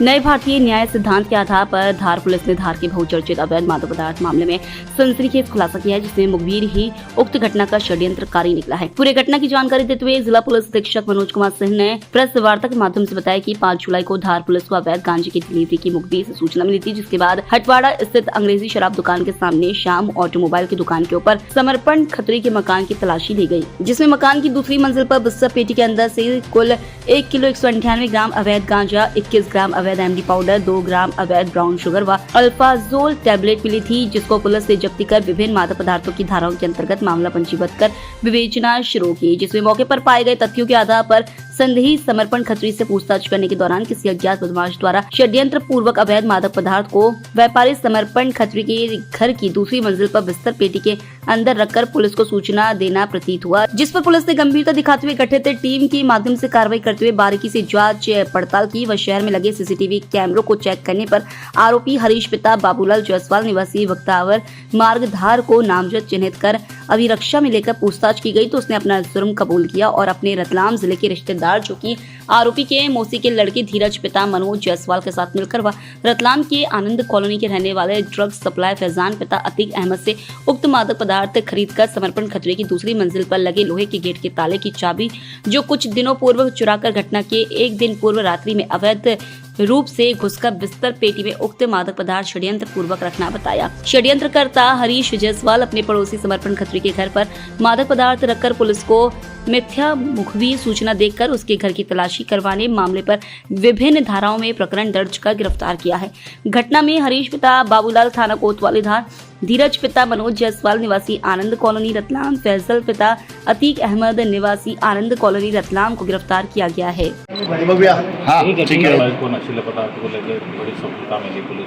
नए भारतीय न्याय सिद्धांत के आधार पर धार पुलिस ने धार के बहुचर्चित अवैध मादक पदार्थ मामले में सनसनीखेज खुलासा किया है, जिसमें मुखबिर ही उक्त घटना का षड्यंत्रकारी निकला है। पूरे घटना की जानकारी देते हुए जिला पुलिस अधीक्षक मनोज कुमार सिंह ने प्रेस वार्ता के माध्यम से बताया कि 5 जुलाई को धार पुलिस को अवैध गांजे की डिलीवरी की मुखबिर से सूचना मिली थी, जिसके बाद हटवाड़ा स्थित अंग्रेजी शराब दुकान के सामने श्याम ऑटोमोबाइल की दुकान के ऊपर समर्पण खत्री के मकान की तलाशी ली गयी, जिसमें मकान की दूसरी मंजिल पर बिस्तर पेटी के अंदर से कुल 1 किलो 198 ग्राम अवैध गांजा, 21 ग्राम अवैध एमडी पाउडर, 2 ग्राम अवैध ब्राउन शुगर व अल्फाजोल टैबलेट मिली थी, जिसको पुलिस ने जब्ती कर विभिन्न मादक पदार्थों की धाराओं के अंतर्गत मामला पंजीबद्ध कर विवेचना शुरू की, जिसमें मौके पर पाए गए तथ्यों के आधार पर संदेही समर्पण खत्री से पूछताछ करने के दौरान किसी अज्ञात बदमाश द्वारा षड्यंत्र पूर्वक अवैध मादक पदार्थ को व्यापारी समर्पण खत्री के घर की दूसरी मंजिल पर बिस्तर पेटी के अंदर रखकर पुलिस को सूचना देना प्रतीत हुआ, जिस पर पुलिस ने गंभीरता दिखाते हुए गठित टीम के माध्यम से कार्रवाई करते हुए बारीकी से जांच पड़ताल की व शहर में लगे सीसीटीवी कैमरों को चेक करने पर आरोपी हरीश पिता बाबूलाल जायसवाल निवासी वक्तावर मार्ग धार को नामजद चिन्हित कर अभिरक्षा में लेकर पूछताछ की गई तो उसने अपना जुर्म कबूल किया और अपने रतलाम जिले के रिश्तेदार जो कि आरोपी के मौसी के लड़के धीरज पिता मनोज जायसवाल के साथ मिलकर वह रतलाम के आनंद कॉलोनी के रहने वाले ड्रग्स सप्लाई फैजान पिता अतीक अहमद से उक्त मादक पदार्थ खरीदकर समर्पण खतरे की दूसरी मंजिल पर लगे लोहे के गेट के ताले की चाबी जो कुछ दिनों पूर्व चुराकर घटना के एक दिन पूर्व रात्रि में अवैध रूप से घुसकर बिस्तर पेटी में उक्त मादक पदार्थ षड्यंत्र पूर्वक रखना बताया। षड्यंत्रकर्ता हरीश जायसवाल अपने पड़ोसी समर्पण खत्री के घर पर मादक पदार्थ रखकर पुलिस को मिथ्या मुखबिर सूचना देकर उसके घर की तलाशी करवाने मामले पर विभिन्न धाराओं में प्रकरण दर्ज कर गिरफ्तार किया है। घटना में हरीश पिता बाबूलाल थाना कोतवाली धार, धीरज पिता मनोज जायसवाल निवासी आनंद कॉलोनी रतलाम, फैजल पिता अतीक अहमद निवासी आनंद कॉलोनी रतलाम को गिरफ्तार किया गया है।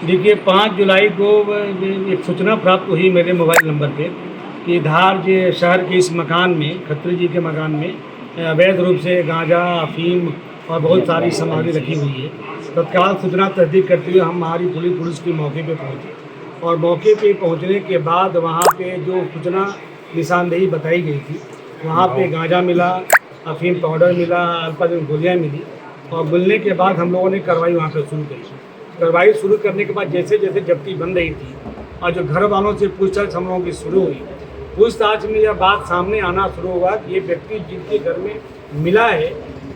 देखिए 5 जुलाई को एक सूचना प्राप्त हुई मेरे मोबाइल नंबर पे कि धार शहर के इस मकान में, खत्री जी के मकान में अवैध रूप से गांजा, अफीम और बहुत सारी सामग्री रखी हुई है। तत्काल सूचना तस्दीक करते हुए हमारी पुलिस की मौके पे पहुंची और मौके पे पहुंचने के बाद वहां पे जो सूचना निशानदेही बताई गई थी, वहां पे गांजा मिला, अफीम पाउडर मिला, अल्पाजन गोलियाँ मिली और मिलने के बाद हम लोगों ने कार्रवाई वहाँ पर शुरू करी। कार्रवाई शुरू करने के बाद जैसे जैसे जब्ती बन रही थी और जो घर वालों से पूछताछ हम लोगों की शुरू हुई, पूछताछ में यह बात सामने आना शुरू हुआ कि ये व्यक्ति जिनके घर में मिला है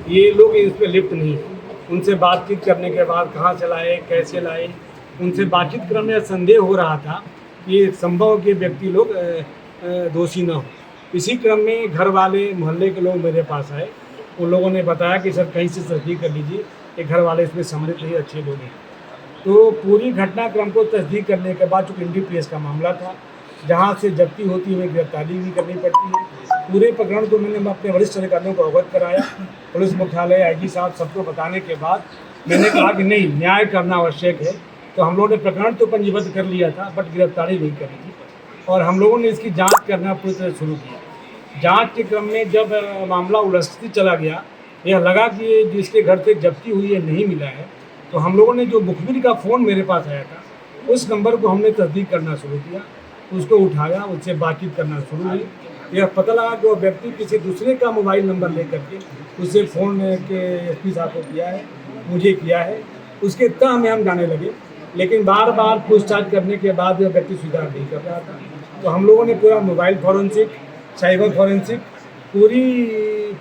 ये लोग इस पर लिप्त नहीं है। उनसे बातचीत करने के बाद कहाँ से लाए, कैसे लाए, उनसे बातचीत क्रम में संदेह हो रहा था कि ये संभव कि व्यक्ति लोग दोषी न हो। इसी क्रम में घर वाले, मोहल्ले के लोग मेरे पास आए। उन लोगों ने बताया कि सर कहीं से तस्दीक कर लीजिए, ये घर वाले इसमें सम्मिलित नहीं, अच्छे लोग हैं। तो पूरी घटनाक्रम को तस्दीक करने के बाद चूँकि NDPS का मामला था, जहाँ से जब्ती होती हुई गिरफ्तारी भी करनी पड़ती है। पूरे प्रकरण को मैंने अपने वरिष्ठ अधिकारियों को अवगत कराया, पुलिस मुख्यालय, IG साहब सबको बताने के बाद मैंने कहा कि नहीं, न्याय करना आवश्यक है। तो हम लोगों ने प्रकरण तो पंजीबद्ध कर लिया था बट गिरफ्तारी नहीं करी थी और हम लोगों ने इसकी जांच करना पूरी तरह शुरू किया। जांच के क्रम में जब मामला उलझती चला गया, यह लगा कि जिसके घर से जब्ती हुई है नहीं मिला है, तो हम लोगों ने जो मुखबिर का फ़ोन मेरे पास आया था उस नंबर को हमने तस्दीक करना शुरू किया, उसको उठाया, उससे बातचीत करना शुरू हुई। यह पता लगा कि वो व्यक्ति किसी दूसरे का मोबाइल नंबर लेकर के उससे फ़ोन के SP साहब को किया है, मुझे किया है। उसके तह में हम जाने लगे, लेकिन बार बार पूछताछ करने के बाद यह व्यक्ति स्वीकार नहीं कर रहा था। तो हम लोगों ने पूरा मोबाइल फॉरेंसिक, साइबर फॉरेंसिक, पूरी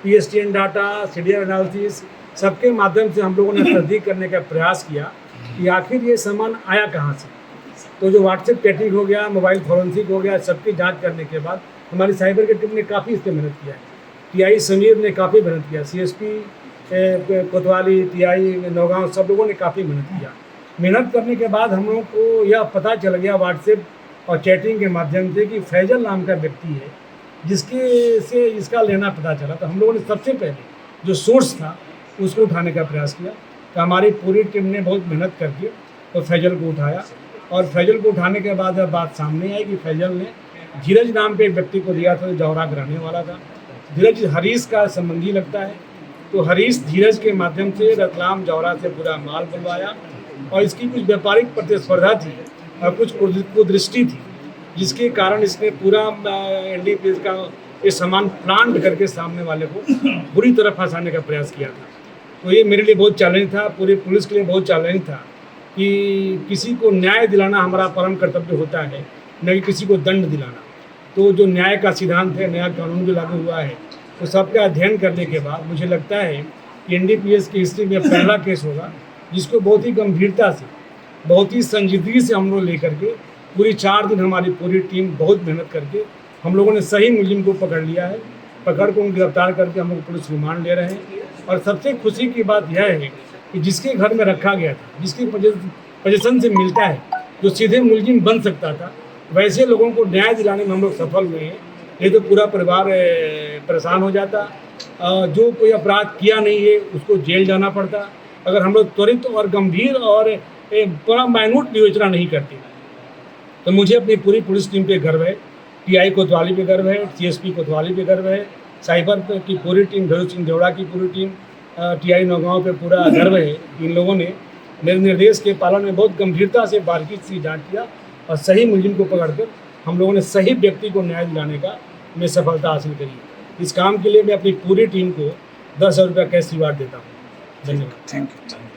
PSTN डाटा, सीरियल एनालिसिस सबके माध्यम से हम लोगों ने तस्दीक करने का प्रयास किया कि आखिर ये सामान आया कहाँ से। तो जो व्हाट्सएप चैटिंग हो गया, मोबाइल फॉरेंसिक हो गया, सबकी जांच करने के बाद हमारी साइबर की टीम ने काफ़ी इस पर मेहनत किया है। TI समीर ने काफ़ी मेहनत किया, CSP कोतवाली, TI नौगांव, सब लोगों ने काफ़ी मेहनत किया। मेहनत करने के बाद हम लोगों को यह पता चल गया व्हाट्सएप और चैटिंग के माध्यम से कि फैजल नाम का व्यक्ति है जिसके से इसका लेना पता चला। तो हम लोगों ने सबसे पहले जो सोर्स था उसको उठाने का प्रयास किया। तो हमारी पूरी टीम ने बहुत मेहनत करके तो फैजल को उठाया और फैजल को उठाने के बाद बात सामने आई कि फैजल ने धीरज नाम के एक व्यक्ति को दिया था जो जौहरा रहने वाला था। धीरज हरीश का संबंधी लगता है। तो हरीश धीरज के माध्यम से रतलाम जौहरा से पूरा माल बुलवाया और इसकी कुछ व्यापारिक प्रतिस्पर्धा थी और कुछ कुदृष्टि थी, जिसके कारण इसने पूरा NDPS का ये सामान प्लांट करके सामने वाले को बुरी तरह फंसाने का प्रयास किया था। तो ये मेरे लिए बहुत चैलेंज था, पूरे पुलिस के लिए बहुत चैलेंज था कि किसी को न्याय दिलाना हमारा परम कर्तव्य होता है, न कि किसी को दंड दिलाना। तो जो न्याय का सिद्धांत है, नया कानून जो लागू हुआ है, तो सबका अध्ययन करने के बाद मुझे लगता है कि एनडीपीएस की हिस्ट्री में पहला केस होगा जिसको बहुत ही गंभीरता से, बहुत ही संजीदगी से हम लोग लेकर के पूरी 4 दिन हमारी पूरी टीम बहुत मेहनत करके हम लोगों ने सही मुलजिम को पकड़ लिया है। पकड़ को गिरफ्तार करके हम लोग पुलिस रिमांड ले रहे हैं। और सबसे खुशी की बात यह है कि जिसके घर में रखा गया था, जिसकी पोजीशन से मिलता है, जो सीधे मुलजिम बन सकता था, वैसे लोगों को न्याय दिलाने में हम लोग सफल हुए हैं। ये तो पूरा परिवार परेशान हो जाता। जो कोई अपराध किया नहीं है उसको जेल जाना पड़ता अगर हम लोग त्वरित और गंभीर और बड़ा माइन्यूट विवेचना नहीं करते। तो मुझे अपनी पूरी पुलिस टीम पे गर्व है, टीआई कोतवाली पे गर्व है, सीएसपी कोतवाली पे गर्व है, साइबर की पूरी टीम, भैरव सिंह देवड़ा की पूरी टीम, टीआई नौगांव पे पूरा गर्व है। इन लोगों ने मेरे निर्देश के पालन में बहुत गंभीरता से बारीकी से जांच किया और सही मुलजिम को पकड़कर हम लोगों ने सही व्यक्ति को न्याय दिलाने का मैं सफलता हासिल करी। इस काम के लिए मैं अपनी पूरी टीम को 10,000 रुपया कैश रिवार्ड देता हूँ। धन्यवाद। Thank you.